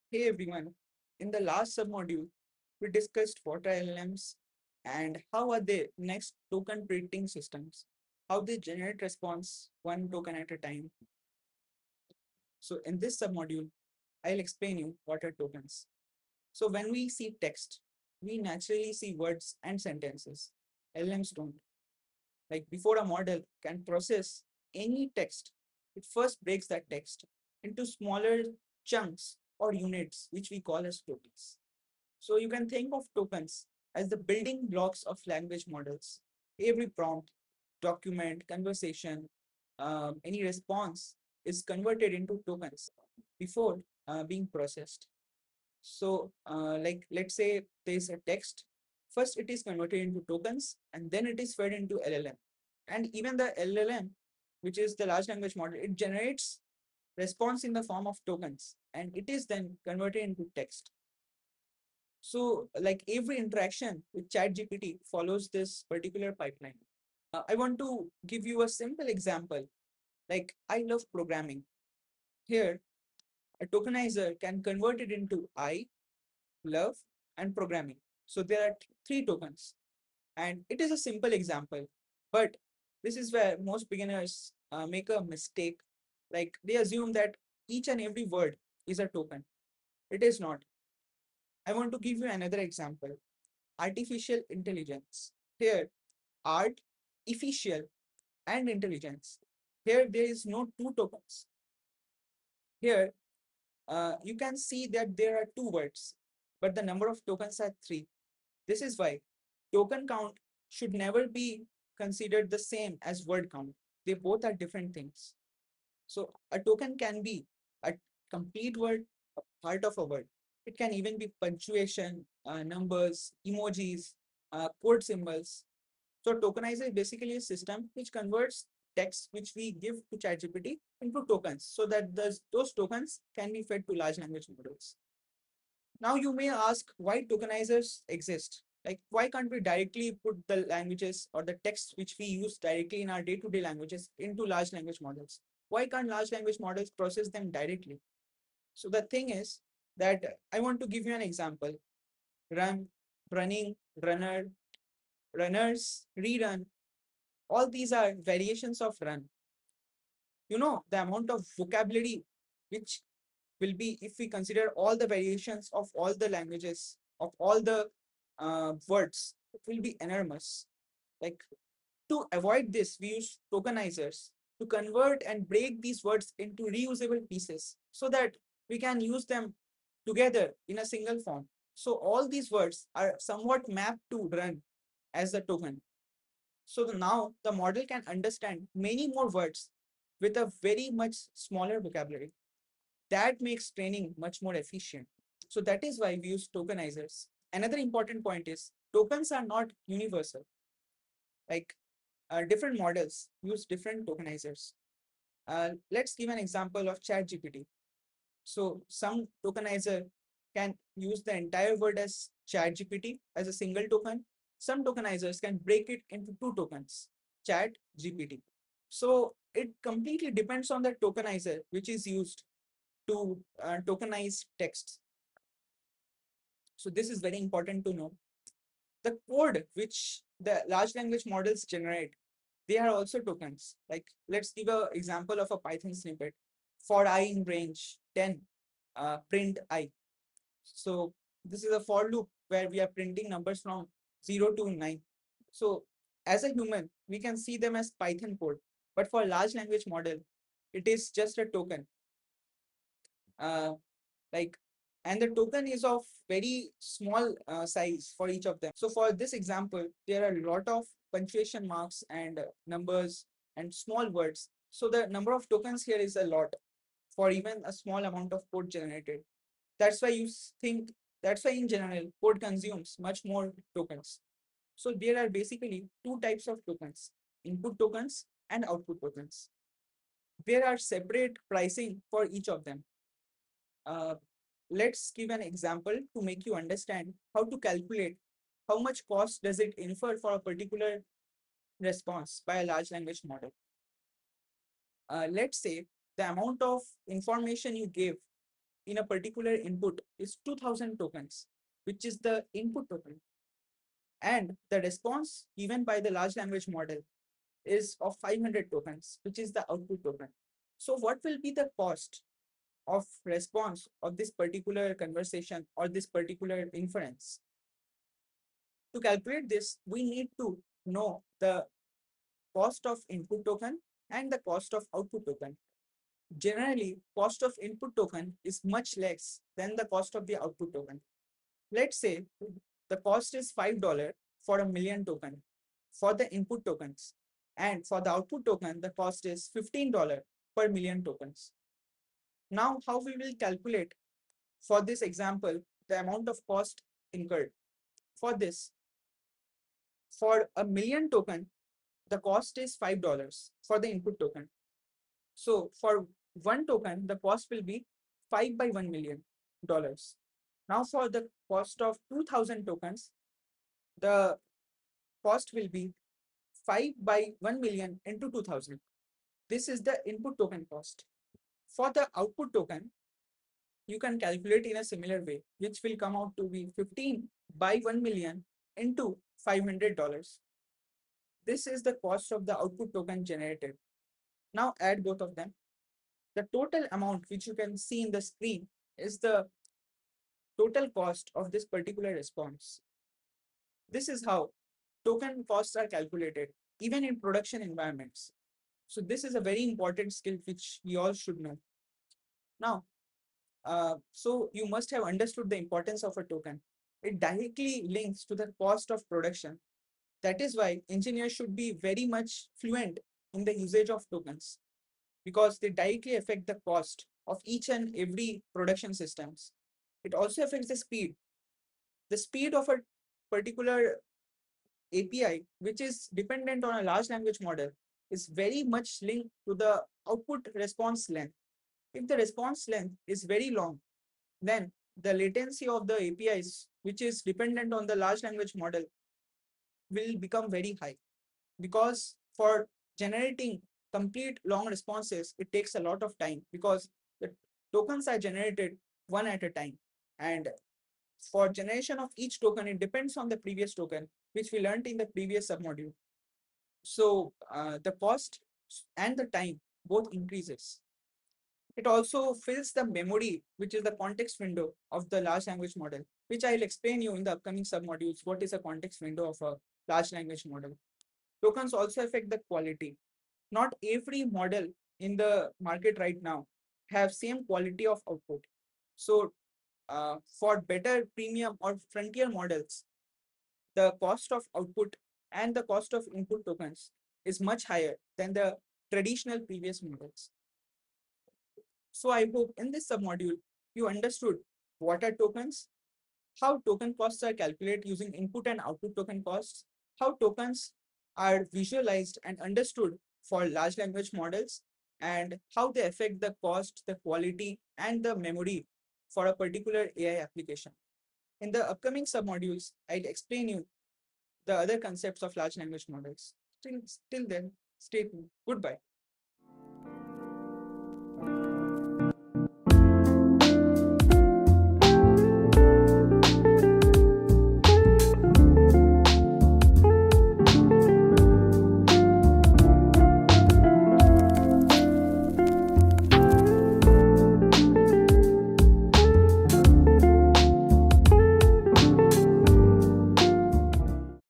Hey everyone, in the last submodule, we discussed what are LLMs and how are they next token predicting systems, how they generate response one token at a time. So in this submodule, I'll explain you what are tokens. So when we see text, we naturally see words and sentences. LLMs don't. Like before a model can process any text, it first breaks that text into smaller chunks or units, which we call as tokens. So you can think of tokens as the building blocks of language models. Every prompt, document, conversation, any response is converted into tokens before being processed. So, like let's say there's a text. First, it is converted into tokens, and then it is fed into LLM. And even the LLM, which is the large language model, it generates response in the form of tokens, and it is then converted into text. So, like every interaction with ChatGPT follows this particular pipeline. I want to give you a simple example. Like I love programming. Here, a tokenizer can convert it into I love and programming. So there are three tokens, and it is a simple example, but this is where most beginners make a mistake. Like they assume that each and every word is a token. It is not. I want to give you another example. Artificial intelligence. Here, art, official, and intelligence. Here, there is no two tokens. Here, you can see that there are two words, but the number of tokens are three. This is why token count should never be considered the same as word count. They both are different things. So a token can be a complete word, a part of a word. It can even be punctuation, numbers, emojis, code symbols. So tokenizer is basically a system which converts text which we give to ChatGPT into tokens so that those tokens can be fed to large language models. Now you may ask why tokenizers exist. Like why can't we directly put the languages or the text which we use directly in our day-to-day languages into large language models? Why can't large language models process them directly? So the thing is that I want to give you an example. Run, running, runner, runners, rerun. All these are variations of run. You know, the amount of vocabulary which will be if we consider all the variations of all the languages of all the words, it will be enormous. Like to avoid this, we use tokenizers to convert and break these words into reusable pieces so that we can use them together in a single form. So all these words are somewhat mapped to run as a token. So now the model can understand many more words with a very much smaller vocabulary. That makes training much more efficient. So that is why we use tokenizers. Another important point is tokens are not universal. Like different models use different tokenizers. Let's give an example of ChatGPT. So some tokenizer can use the entire word as ChatGPT as a single token. Some tokenizers can break it into two tokens, Chat GPT. So it completely depends on the tokenizer which is used to tokenize text. So this is very important to know. The code which the large language models generate, they are also tokens. Like let's give an example of a Python snippet. For I in range 10, print I. So this is a for loop where we are printing numbers from 0 to 9. So as a human, we can see them as Python code. But for large language model, it is just a token. Uh, like and the token is of very small size for each of them. So for this example, there are a lot of punctuation marks and numbers and small words. So the number of tokens here is a lot for even a small amount of code generated. That's why think that's why in general code consumes much more tokens. So there are basically two types of tokens: input tokens and output tokens. There are separate pricing for each of them. Uh, let's give an example to make you understand how to calculate how much cost does it infer for a particular response by a large language model. Let's say the amount of information you give in a particular input is 2000 tokens, which is the input token. And the response given by the large language model is of 500 tokens, which is the output token. So what will be the cost of response of this particular conversation or this particular inference? To calculate this, we need to know the cost of input token and the cost of output token. Generally, cost of input token is much less than the cost of the output token. Let's say the cost is $5 for a million token for the input tokens. And for the output token, the cost is $15 per million tokens. Now, how we will calculate for this example, the amount of cost incurred. For this, for a million token, the cost is $5 for the input token. So for one token, the cost will be 5 by $1 million. Now for the cost of 2000 tokens, the cost will be 5 by 1 million into 2000. This is the input token cost. For the output token, you can calculate in a similar way, which will come out to be 15 by 1 million into $500. This is the cost of the output token generated. Now add both of them. The total amount which you can see in the screen is the total cost of this particular response. This is how token costs are calculated, even in production environments. So this is a very important skill which we all should know. Now, so you must have understood the importance of a token. It directly links to the cost of production. That is why engineers should be very much fluent in the usage of tokens, because they directly affect the cost of each and every production systems. It also affects the speed. The speed of a particular API, which is dependent on a large language model, is very much linked to the output response length. If the response length is very long, then the latency of the APIs, which is dependent on the large language model, will become very high, because for generating complete long responses, it takes a lot of time because the tokens are generated one at a time. And for generation of each token, it depends on the previous token, which we learned in the previous submodule. So the cost and the time both increases. It also fills the memory, which is the context window of the large language model, which I'll explain you in the upcoming submodules. What is a context window of a large language model? Tokens also affect the quality. Not every model in the market right now have same quality of output. So for better premium or frontier models, the cost of output and the cost of input tokens is much higher than the traditional previous models. So I hope in this submodule, you understood what are tokens, how token costs are calculated using input and output token costs, how tokens are visualized and understood for large language models, and how they affect the cost, the quality, and the memory for a particular AI application. In the upcoming submodules, I'll explain you the other concepts of large language models. Till then, stay tuned. Goodbye.